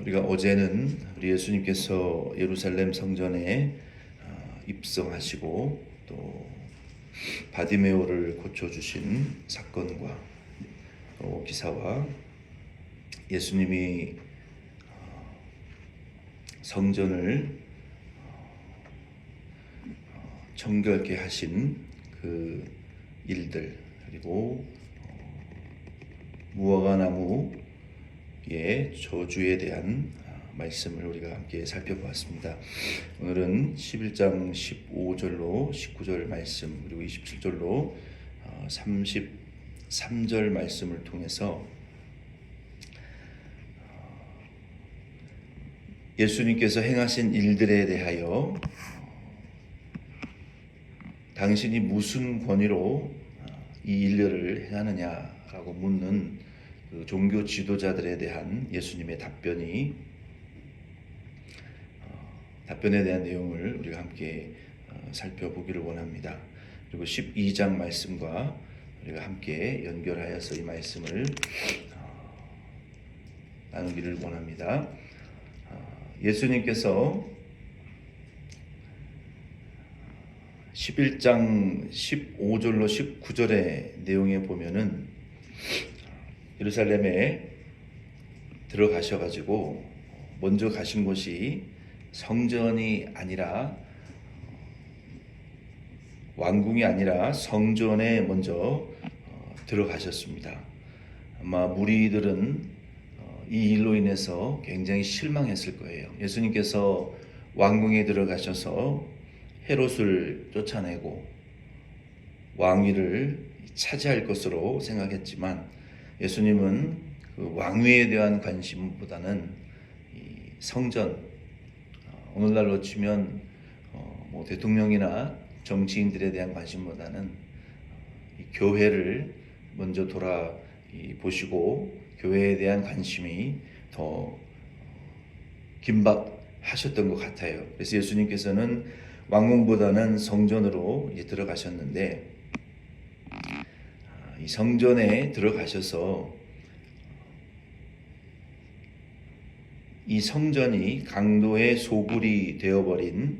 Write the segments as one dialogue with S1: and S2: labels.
S1: 우리가 어제는 우리 예수님께서 예루살렘 성전에 입성하시고 또 바디메오를 고쳐주신 사건과 또 기사와 예수님이 성전을 정결케 하신 그 일들, 그리고 무화과나무의 저주에 대한 말씀을 우리가 함께 살펴보았습니다. 오늘은 11장 15절로 19절 말씀, 그리고 27절로 33절 말씀을 통해서 예수님께서 행하신 일들에 대하여 당신이 무슨 권위로 이 일들을 행하느냐라고 묻는 그 종교 지도자들에 대한 예수님의 답변에 대한 내용을 우리가 함께 살펴보기를 원합니다. 그리고 12장 말씀과 우리가 함께 연결하여서 이 말씀을 나누기를 원합니다. 예수님께서 11장 15절로 19절의 내용에 보면은 예루살렘에 들어가셔가지고 먼저 가신 곳이 성전이 아니라 왕궁이 아니라 성전에 먼저 들어가셨습니다. 아마 무리들은 이 일로 인해서 굉장히 실망했을 거예요. 예수님께서 왕궁에 들어가셔서 헤롯을 쫓아내고 왕위를 차지할 것으로 생각했지만 예수님은 그 왕위에 대한 관심보다는 이 성전, 오늘날로 치면 뭐 대통령이나 정치인들에 대한 관심보다는 이 교회를 먼저 보시고 교회에 대한 관심이 더 긴박하셨던 것 같아요. 그래서 예수님께서는 왕궁보다는 성전으로 들어가셨는데, 이 성전에 들어가셔서 이 성전이 강도의 소굴이 되어버린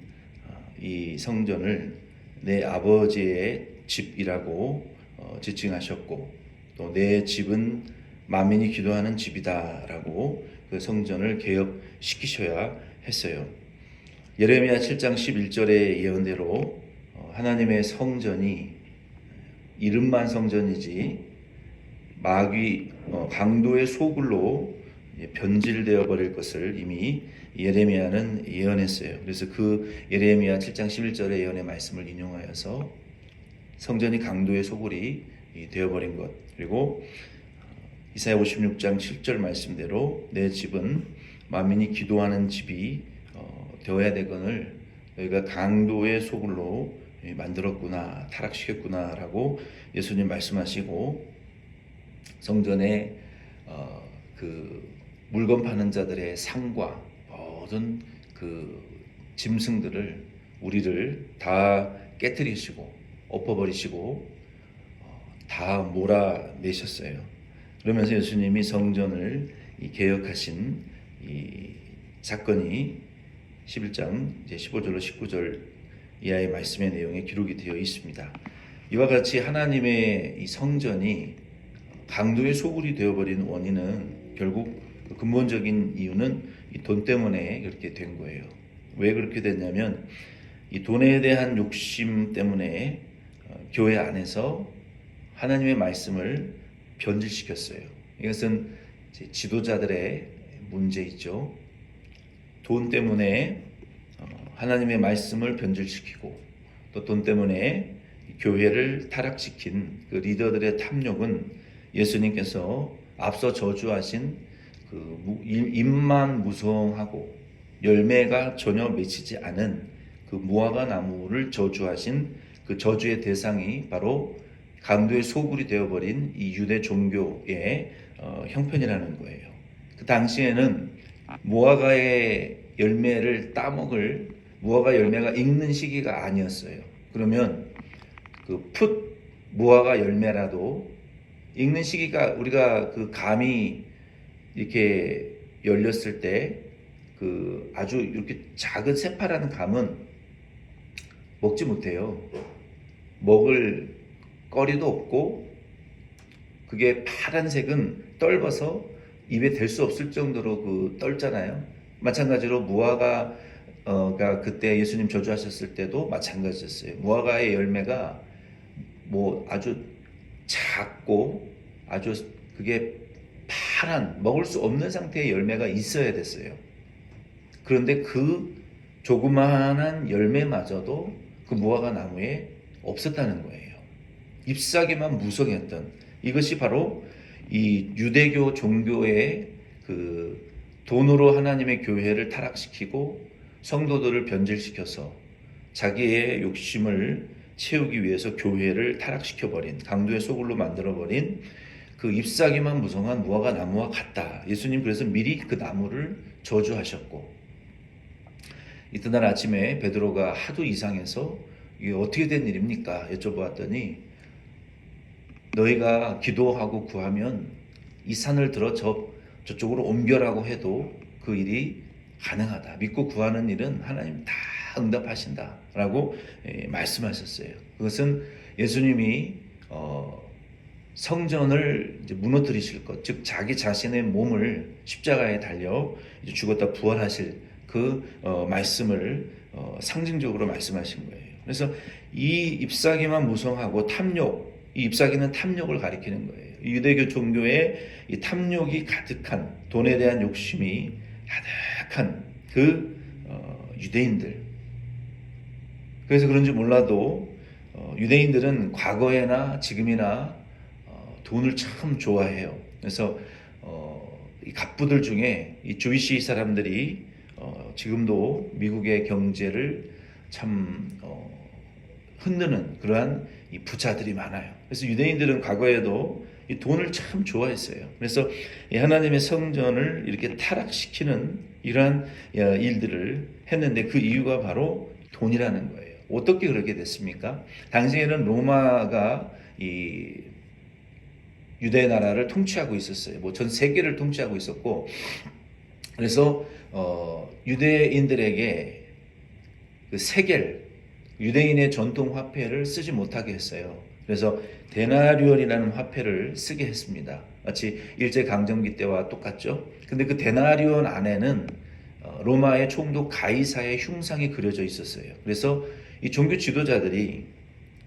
S1: 이 성전을 내 아버지의 집이라고 지칭하셨고, 또 내 집은 만민이 기도하는 집이다라고 그 성전을 개혁시키셔야 했어요. 예레미야 7장 11절의 예언대로 하나님의 성전이 이름만 성전이지 강도의 소굴로 변질되어 버릴 것을 이미 예레미야는 예언했어요. 그래서 그 예레미야 7장 11절의 예언의 말씀을 인용하여서 성전이 강도의 소굴이 되어버린 것, 그리고 이사야 56장 7절 말씀대로 내 집은 만민이 기도하는 집이 되어야 되거늘 너희가 강도의 소굴로 만들었구나, 타락시켰구나 라고 예수님 말씀하시고, 성전에 그 물건 파는 자들의 상과 모든 그 짐승들을, 우리를 다 깨뜨리시고 엎어버리시고 다 몰아내셨어요. 그러면서 예수님이 성전을 개혁하신 이 사건이 11장 15절로 19절 이하의 말씀의 내용에 기록이 되어 있습니다. 이와 같이 하나님의 이 성전이 강도의 소굴이 되어버린 원인은 결국 근본적인 이유는 이 돈 때문에 그렇게 된 거예요. 왜 그렇게 됐냐면 이 돈에 대한 욕심 때문에 교회 안에서 하나님의 말씀을 변질시켰어요. 이것은 지도자들의 문제이죠. 돈 때문에 하나님의 말씀을 변질시키고 또 돈 때문에 교회를 타락시킨 그 리더들의 탐욕은 예수님께서 앞서 저주하신 그 잎만 무성하고 열매가 전혀 맺히지 않은 그 무화과 나무를 저주하신 그 저주의 대상이 바로 강도의 소굴이 되어버린 이 유대 종교의 형편이라는 거예요. 그 당시에는 무화과의 열매를 따먹을, 무화과 열매가 익는 시기가 아니었어요. 그러면 그 무화과 열매라도 익는 시기가, 우리가 그 감이 이렇게 열렸을 때 그 아주 이렇게 작은 새파란 감은 먹지 못해요. 먹을 거리도 없고 그게 파란색은 떫어서 입에 댈 수 없을 정도로 그 떫잖아요. 마찬가지로 무화과가 그때 예수님 저주하셨을 때도 마찬가지였어요. 무화과의 열매가 뭐 아주 작고 아주 그게 파란 먹을 수 없는 상태의 열매가 있어야 됐어요. 그런데 그 조그마한 열매마저도 그 무화과 나무에 없었다는 거예요. 잎사귀만 무성했던 이것이 바로 이 유대교 종교의 그 돈으로 하나님의 교회를 타락시키고 성도들을 변질시켜서 자기의 욕심을 채우기 위해서 교회를 타락시켜버린 강도의 소굴로 만들어버린 그 잎사귀만 무성한 무화과 나무와 같다. 예수님 그래서 미리 그 나무를 저주하셨고 이튿날 아침에 베드로가 하도 이상해서 이게 어떻게 된 일입니까? 여쭤보았더니 너희가 기도하고 구하면 이 산을 들어 저쪽으로 옮겨라고 해도 그 일이 가능하다. 믿고 구하는 일은 하나님 다 응답하신다 라고 말씀하셨어요. 그것은 예수님이 성전을 이제 무너뜨리실 것, 즉 자기 자신의 몸을 십자가에 달려 이제 죽었다 부활하실 그 말씀을 상징적으로 말씀하신 거예요. 그래서 이 잎사귀만 무성하고 탐욕, 이 잎사귀는 탐욕을 가리키는 거예요. 유대교 종교의 이 탐욕이 가득한 돈에 대한 욕심이 가득한 그 유대인들. 그래서 그런지 몰라도 유대인들은 과거에나 지금이나 돈을 참 좋아해요. 그래서 이 갑부들 중에 이 주위시 사람들이 지금도 미국의 경제를 참 흔드는 그러한 이 부자들이 많아요. 그래서 유대인들은 과거에도 이 돈을 참 좋아했어요. 그래서 이 하나님의 성전을 이렇게 타락시키는 이러한 일들을 했는데 그 이유가 바로 돈이라는 거예요. 어떻게 그렇게 됐습니까? 당시에는 로마가 이 유대 나라를 통치하고 있었어요. 뭐 전 세계를 통치하고 있었고, 그래서 유대인들에게 그 세겔, 유대인의 전통 화폐를 쓰지 못하게 했어요. 그래서 데나리온이라는 화폐를 쓰게 했습니다. 마치 일제 강점기 때와 똑같죠. 근데 그 데나리온 안에는 로마의 총독 가이사의 흉상이 그려져 있었어요. 그래서 이 종교 지도자들이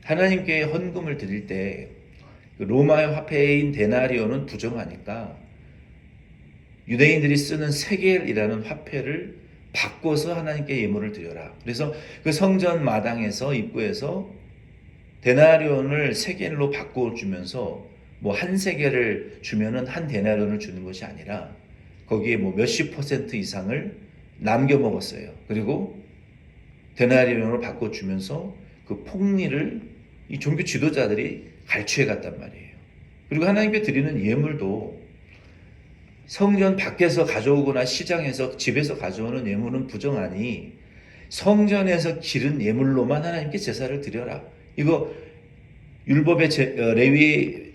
S1: 하나님께 헌금을 드릴 때 로마의 화폐인 데나리온은 부정하니까 유대인들이 쓰는 세겔이라는 화폐를 바꿔서 하나님께 예물을 드려라. 그래서 그 성전 마당에서 입구에서 데나리온을 세겔로 바꿔주면서 뭐 한 세겔을 주면은 한 데나리온을 주는 것이 아니라 거기에 뭐 몇십 % 이상을 남겨 먹었어요. 그리고 데나리온으로 바꿔주면서 그 폭리를 이 종교 지도자들이 갈취해 갔단 말이에요. 그리고 하나님께 드리는 예물도 성전 밖에서 가져오거나 시장에서 집에서 가져오는 예물은 부정하니 성전에서 기른 예물로만 하나님께 제사를 드려라. 이거 율법의 레위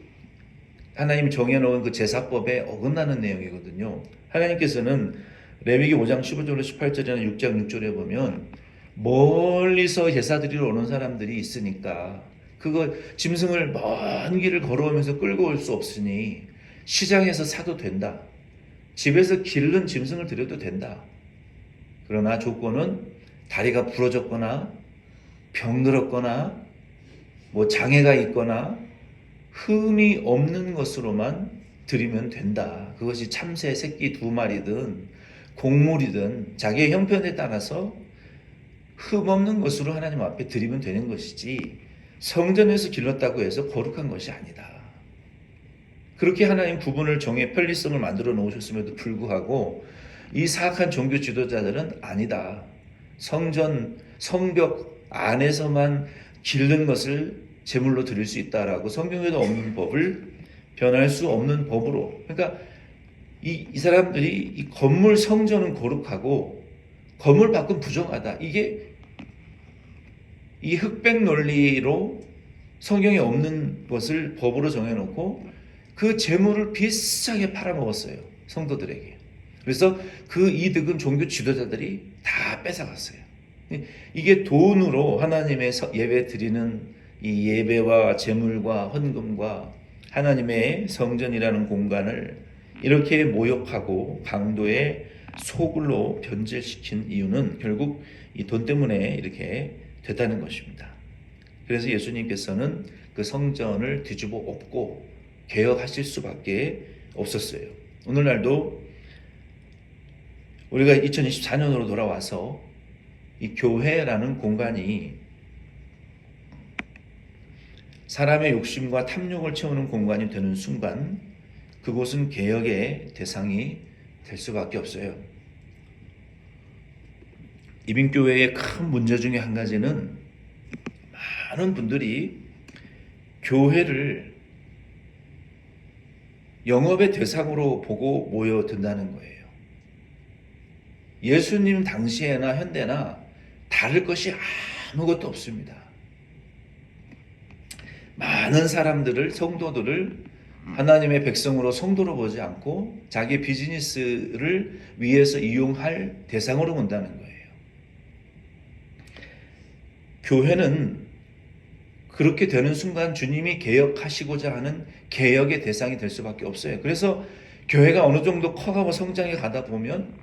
S1: 하나님 정해놓은 그 제사법에 어긋나는 내용이거든요. 하나님께서는 레위기 5장 15절로 18절이나 6장 6절에 보면 멀리서 제사 드리러 오는 사람들이 있으니까 그거 짐승을 먼 길을 걸어오면서 끌고 올 수 없으니 시장에서 사도 된다. 집에서 기른 짐승을 드려도 된다. 그러나 조건은 다리가 부러졌거나 병들었거나 뭐 장애가 있거나 흠이 없는 것으로만 드리면 된다. 그것이 참새 새끼 2마리든 곡물이든 자기의 형편에 따라서 흠 없는 것으로 하나님 앞에 드리면 되는 것이지 성전에서 길렀다고 해서 거룩한 것이 아니다. 그렇게 하나님 구분을 정해 편리성을 만들어 놓으셨음에도 불구하고 이 사악한 종교 지도자들은 아니다. 성전, 성벽 안에서만 기른 것을 제물로 드릴 수 있다라고 성경에도 없는 법을 변할 수 없는 법으로. 그러니까 이 사람들이 이 건물 성전은 거룩하고 건물 밖은 부정하다. 이게 이 흑백 논리로 성경에 없는 것을 법으로 정해놓고 그 재물을 비싸게 팔아먹었어요. 성도들에게. 그래서 그 이득은 종교 지도자들이 다 뺏어갔어요. 이게 돈으로 하나님의 예배 드리는 이 예배와 제물과 헌금과 하나님의 성전이라는 공간을 이렇게 모욕하고 강도의 소굴로 변질시킨 이유는 결국 이 돈 때문에 이렇게 됐다는 것입니다. 그래서 예수님께서는 그 성전을 뒤집어 엎고 개혁하실 수밖에 없었어요. 오늘날도 우리가 2024년으로 돌아와서 이 교회라는 공간이 사람의 욕심과 탐욕을 채우는 공간이 되는 순간 그곳은 개혁의 대상이 될 수밖에 없어요. 이민교회의 큰 문제 중에 한 가지는 많은 분들이 교회를 영업의 대상으로 보고 모여든다는 거예요. 예수님 당시에나 현대나 다를 것이 아무것도 없습니다. 많은 사람들을, 성도들을 하나님의 백성으로 성도로 보지 않고 자기 비즈니스를 위해서 이용할 대상으로 본다는 거예요. 교회는 그렇게 되는 순간 주님이 개혁하시고자 하는 개혁의 대상이 될 수밖에 없어요. 그래서 교회가 어느 정도 커가고 성장해 가다 보면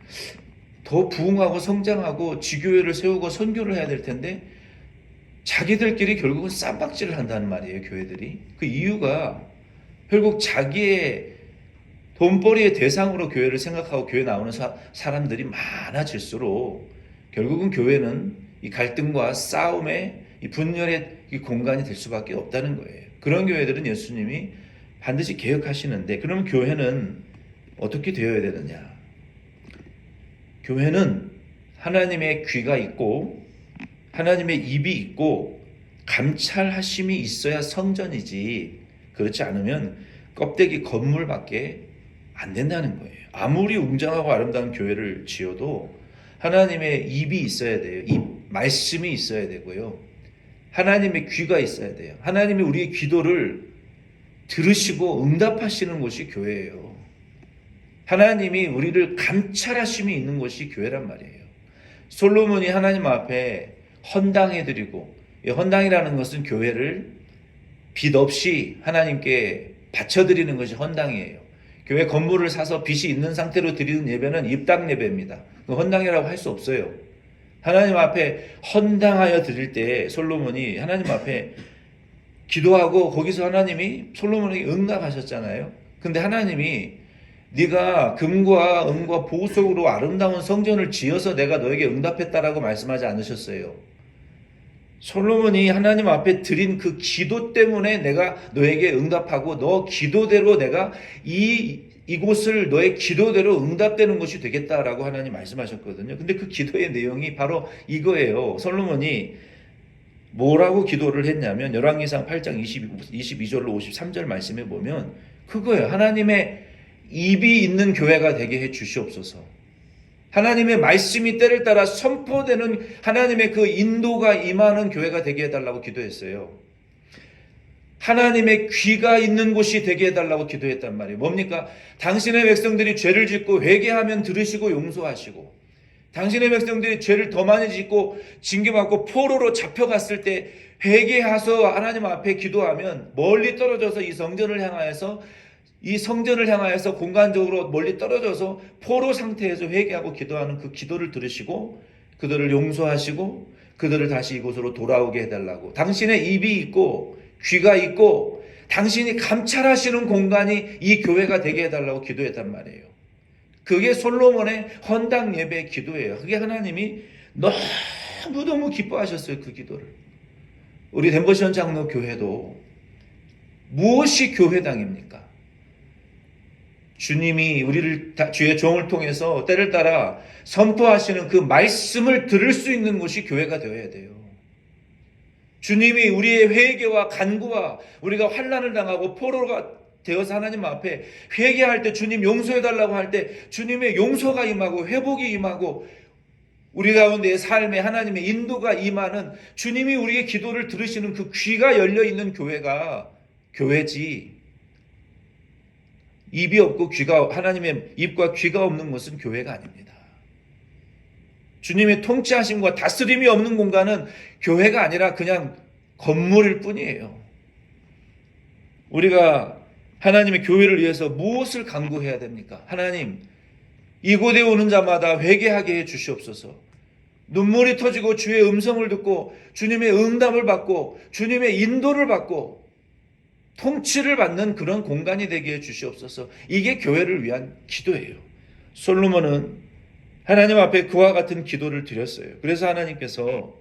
S1: 더 부흥하고 성장하고 지교회를 세우고 선교를 해야 될 텐데 자기들끼리 결국은 쌈박질을 한다는 말이에요. 교회들이. 그 이유가 결국 자기의 돈벌이의 대상으로 교회를 생각하고 교회 나오는 사람들이 많아질수록 결국은 교회는 이 갈등과 싸움의 이 분열의 이 공간이 될 수밖에 없다는 거예요. 그런 교회들은 예수님이 반드시 개혁하시는데 그러면 교회는 어떻게 되어야 되느냐? 교회는 하나님의 귀가 있고 하나님의 입이 있고 감찰하심이 있어야 성전이지 그렇지 않으면 껍데기 건물밖에 안 된다는 거예요. 아무리 웅장하고 아름다운 교회를 지어도 하나님의 입이 있어야 돼요. 입, 말씀이 있어야 되고요. 하나님의 귀가 있어야 돼요. 하나님이 우리의 기도를 들으시고 응답하시는 곳이 교회예요. 하나님이 우리를 감찰하심이 있는 곳이 교회란 말이에요. 솔로몬이 하나님 앞에 헌당해드리고, 헌당이라는 것은 교회를 빚 없이 하나님께 바쳐드리는 것이 헌당이에요. 교회 건물을 사서 빚이 있는 상태로 드리는 예배는 입당 예배입니다. 헌당이라고 할 수 없어요. 하나님 앞에 헌당하여 드릴 때 솔로몬이 하나님 앞에 기도하고 거기서 하나님이 솔로몬에게 응답하셨잖아요. 근데 하나님이 네가 금과 은과 보석으로 아름다운 성전을 지어서 내가 너에게 응답했다라고 말씀하지 않으셨어요. 솔로몬이 하나님 앞에 드린 그 기도 때문에 내가 너에게 응답하고 너 기도대로 내가 이곳을 너의 기도대로 응답되는 것이 되겠다라고 하나님 말씀하셨거든요. 근데 그 기도의 내용이 바로 이거예요. 솔로몬이 뭐라고 기도를 했냐면 열왕기상 8장 22절로 53절 말씀에 보면 그거예요. 하나님의 입이 있는 교회가 되게 해 주시옵소서. 하나님의 말씀이 때를 따라 선포되는 하나님의 그 인도가 임하는 교회가 되게 해달라고 기도했어요. 하나님의 귀가 있는 곳이 되게 해달라고 기도했단 말이에요. 뭡니까? 당신의 백성들이 죄를 짓고 회개하면 들으시고 용서하시고 당신의 백성들이 죄를 더 많이 짓고 징계받고 포로로 잡혀갔을 때 회개하서 하나님 앞에 기도하면 멀리 떨어져서 이 성전을 향하여서 공간적으로 멀리 떨어져서 포로 상태에서 회개하고 기도하는 그 기도를 들으시고 그들을 용서하시고 그들을 다시 이곳으로 돌아오게 해달라고 당신의 입이 있고 귀가 있고 당신이 감찰하시는 공간이 이 교회가 되게 해달라고 기도했단 말이에요. 그게 솔로몬의 헌당 예배의 기도예요. 그게 하나님이 너무너무 기뻐하셨어요. 그 기도를. 우리 덴버시원 장로 교회도 무엇이 교회당입니까? 주님이 우리를 주의 종을 통해서 때를 따라 선포하시는 그 말씀을 들을 수 있는 곳이 교회가 되어야 돼요. 주님이 우리의 회개와 간구와 우리가 환난을 당하고 포로가 되어서 하나님 앞에 회개할 때 주님 용서해달라고 할 때 주님의 용서가 임하고 회복이 임하고 우리 가운데의 삶에 하나님의 인도가 임하는 주님이 우리의 기도를 들으시는 그 귀가 열려있는 교회가 교회지 입이 없고 하나님의 입과 귀가 없는 곳은 교회가 아닙니다. 주님의 통치하심과 다스림이 없는 공간은 교회가 아니라 그냥 건물일 뿐이에요. 우리가 하나님의 교회를 위해서 무엇을 간구해야 됩니까? 하나님, 이곳에 오는 자마다 회개하게 해 주시옵소서. 눈물이 터지고 주의 음성을 듣고 주님의 응답을 받고 주님의 인도를 받고 통치를 받는 그런 공간이 되게 해 주시옵소서. 이게 교회를 위한 기도예요. 솔로몬은 하나님 앞에 그와 같은 기도를 드렸어요. 그래서 하나님께서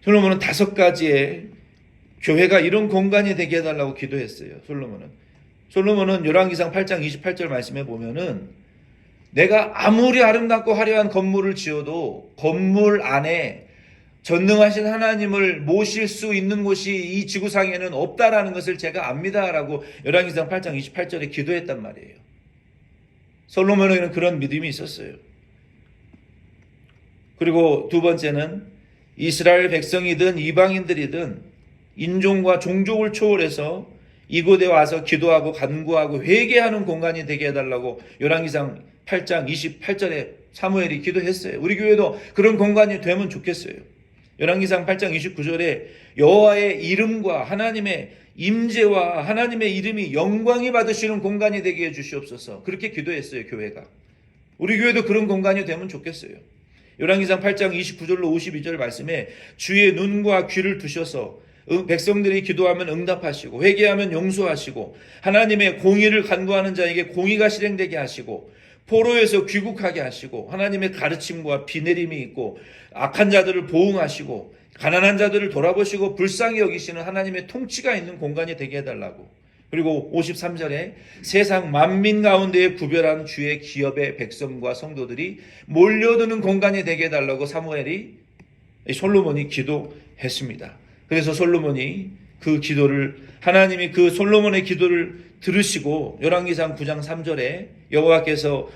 S1: 솔로몬은 5가지의 교회가 이런 공간이 되게 해달라고 기도했어요. 솔로몬은 열왕기상 8장 28절 말씀에 보면은 내가 아무리 아름답고 화려한 건물을 지어도 건물 안에 전능하신 하나님을 모실 수 있는 곳이 이 지구상에는 없다라는 것을 제가 압니다라고 열왕기상 8장 28절에 기도했단 말이에요. 솔로몬에게는 그런 믿음이 있었어요. 그리고 두 번째는 이스라엘 백성이든 이방인들이든 인종과 종족을 초월해서 이곳에 와서 기도하고 간구하고 회개하는 공간이 되게 해달라고 열왕기상 8장 28절에 사무엘이 기도했어요. 우리 교회도 그런 공간이 되면 좋겠어요. 열왕기상 8장 29절에 여호와의 이름과 하나님의 임재와 하나님의 이름이 영광이 받으시는 공간이 되게 해 주시옵소서. 그렇게 기도했어요, 교회가. 우리 교회도 그런 공간이 되면 좋겠어요. 열왕기상 8장 29절로 52절 말씀에 주의 눈과 귀를 두셔서 백성들이 기도하면 응답하시고 회개하면 용서하시고 하나님의 공의를 간구하는 자에게 공의가 실행되게 하시고 포로에서 귀국하게 하시고 하나님의 가르침과 비 내림이 있고 악한 자들을 보응하시고 가난한 자들을 돌아보시고 불쌍히 여기시는 하나님의 통치가 있는 공간이 되게 해달라고. 그리고 53절에 세상 만민 가운데에 구별한 주의 기업의 백성과 성도들이 몰려드는 공간이 되게 해달라고 솔로몬이 기도했습니다. 그래서 솔로몬이 하나님이 그 솔로몬의 기도를 들으시고 열왕기상 9장 3절에 여호와께서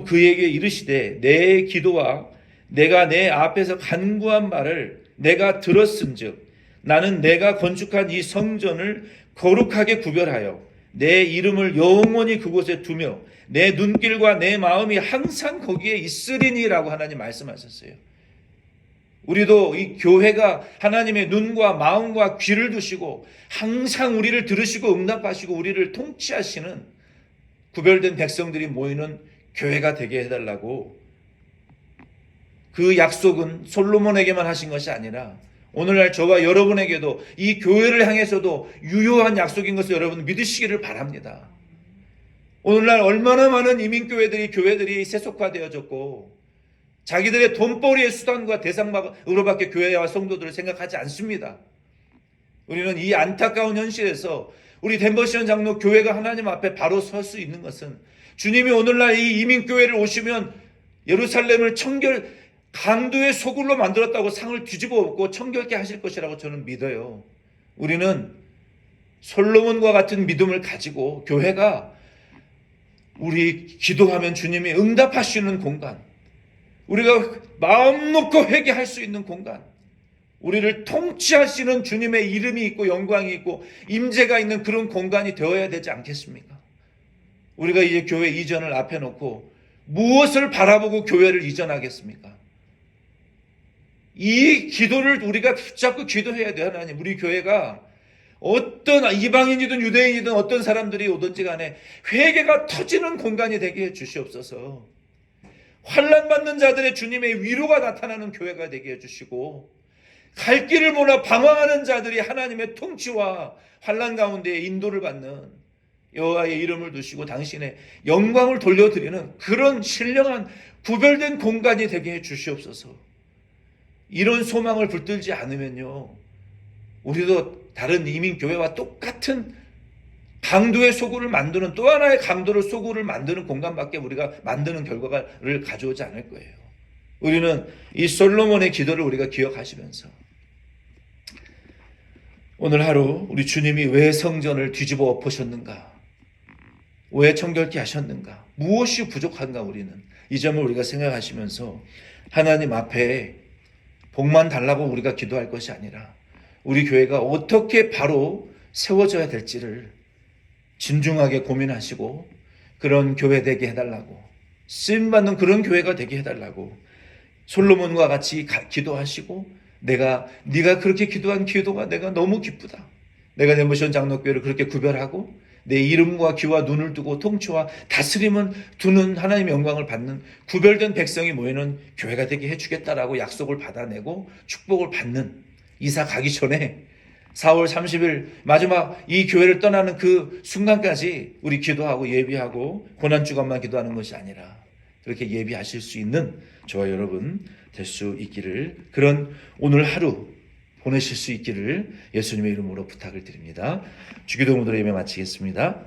S1: 그에게 이르시되 내 기도와 내가 내 앞에서 간구한 말을 내가 들었은즉 나는 내가 건축한 이 성전을 거룩하게 구별하여 내 이름을 영원히 그곳에 두며 내 눈길과 내 마음이 항상 거기에 있으리니라고 하나님 말씀하셨어요. 우리도 이 교회가 하나님의 눈과 마음과 귀를 두시고 항상 우리를 들으시고 응답하시고 우리를 통치하시는 구별된 백성들이 모이는 교회가 되게 해달라고. 그 약속은 솔로몬에게만 하신 것이 아니라 오늘날 저와 여러분에게도 이 교회를 향해서도 유효한 약속인 것을 여러분 믿으시기를 바랍니다. 오늘날 얼마나 많은 교회들이 세속화되어졌고 자기들의 돈벌이의 수단과 대상으로밖에 교회와 성도들을 생각하지 않습니다. 우리는 이 안타까운 현실에서 우리 덴버시원 장로 교회가 하나님 앞에 바로 설 수 있는 것은 주님이 오늘날 이 이민교회를 오시면 예루살렘을 강도의 소굴로 만들었다고 상을 뒤집어 엎고 청결케 하실 것이라고 저는 믿어요. 우리는 솔로몬과 같은 믿음을 가지고 교회가 우리 기도하면 주님이 응답하시는 공간, 우리가 마음 놓고 회개할 수 있는 공간, 우리를 통치하시는 주님의 이름이 있고 영광이 있고 임재가 있는 그런 공간이 되어야 되지 않겠습니까? 우리가 이제 교회 이전을 앞에 놓고 무엇을 바라보고 교회를 이전하겠습니까? 이 기도를 우리가 붙잡고 기도해야 돼요. 하나님, 우리 교회가 어떤 이방인이든 유대인이든 어떤 사람들이 오든지 간에 회개가 터지는 공간이 되게 해 주시옵소서. 환난받는 자들의 주님의 위로가 나타나는 교회가 되게 해주시고 갈 길을 몰라 방황하는 자들이 하나님의 통치와 환난 가운데 인도를 받는 여호와의 이름을 두시고 당신의 영광을 돌려드리는 그런 신령한 구별된 공간이 되게 해주시옵소서. 이런 소망을 붙들지 않으면요, 우리도 다른 이민교회와 똑같은 강도의 소굴을 만드는 또 하나의 강도를 소굴을 만드는 공간밖에 우리가 만드는 결과를 가져오지 않을 거예요. 우리는 이 솔로몬의 기도를 우리가 기억하시면서 오늘 하루 우리 주님이 왜 성전을 뒤집어 엎으셨는가, 왜 청결케 하셨는가, 무엇이 부족한가, 우리는 이 점을 우리가 생각하시면서 하나님 앞에 복만 달라고 우리가 기도할 것이 아니라 우리 교회가 어떻게 바로 세워져야 될지를 진중하게 고민하시고 그런 교회 되게 해달라고, 쓰임받는 그런 교회가 되게 해달라고 솔로몬과 같이 기도하시고, 네가 그렇게 기도한 기도가 내가 너무 기쁘다. 내가 내 모션 장로교회를 그렇게 구별하고 내 이름과 귀와 눈을 두고 통치와 다스림은 두는 하나님의 영광을 받는 구별된 백성이 모이는 교회가 되게 해주겠다라고 약속을 받아내고 축복을 받는, 이사 가기 전에 4월 30일 마지막 이 교회를 떠나는 그 순간까지 우리 기도하고 예비하고 고난주간만 기도하는 것이 아니라 그렇게 예비하실 수 있는 저와 여러분 될 수 있기를, 그런 오늘 하루 보내실 수 있기를 예수님의 이름으로 부탁을 드립니다. 주기도문으로 예배 마치겠습니다.